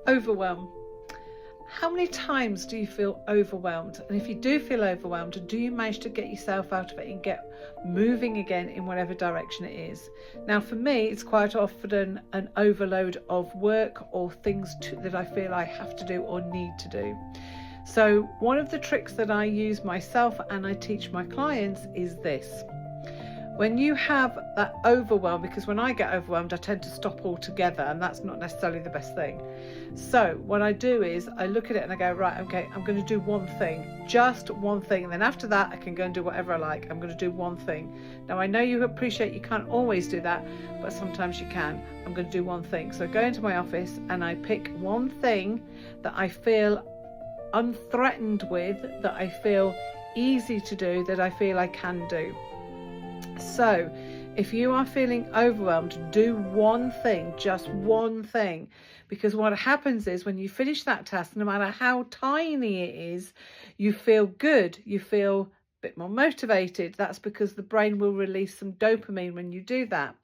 Overwhelm. How many times do you feel overwhelmed? And if you do feel overwhelmed, do you manage to get yourself out of it and get moving again in whatever direction it is? Now, for me, it's quite often an overload of work or things that I feel I have to do or need to do. So one of the tricks that I use myself and I teach my clients is this. When you have that overwhelm, because when I get overwhelmed, I tend to stop altogether, and that's not necessarily the best thing. So what I do is I look at it and I go, right, okay, I'm going to do one thing, just one thing. And then after that, I can go and do whatever I like. I'm going to do one thing. Now, I know you appreciate you can't always do that, but sometimes you can. I'm going to do one thing. So I go into my office and I pick one thing that I feel unthreatened with, that I feel easy to do, that I feel I can do. So if you are feeling overwhelmed, do one thing, just one thing, because what happens is when you finish that task, no matter how tiny it is, you feel good, you feel a bit more motivated. That's because the brain will release some dopamine when you do that.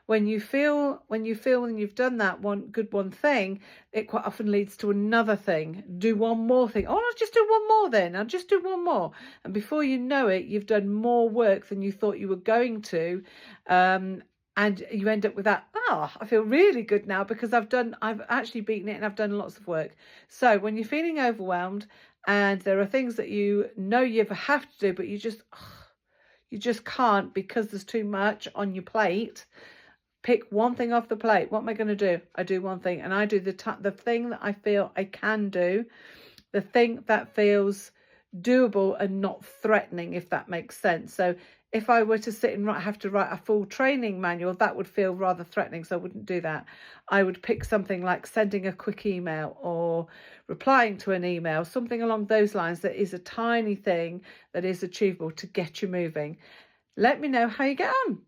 When you feel when you've done that one thing, it quite often leads to another thing. Do one more thing. Oh, I'll just do one more then. I'll just do one more. And before you know it, you've done more work than you thought you were going to. And you end up with that, I feel really good now because I've actually beaten it and I've done lots of work. So when you're feeling overwhelmed and there are things that you know you have to do, but you just can't because there's too much on your plate, pick one thing off the plate. What am I going to do? I do one thing, and I do the thing that I feel I can do, the thing that feels doable and not threatening, if that makes sense. So if I were to sit and have to write a full training manual, that would feel rather threatening, so I wouldn't do that. I would pick something like sending a quick email or replying to an email, something along those lines that is a tiny thing that is achievable to get you moving. Let me know how you get on.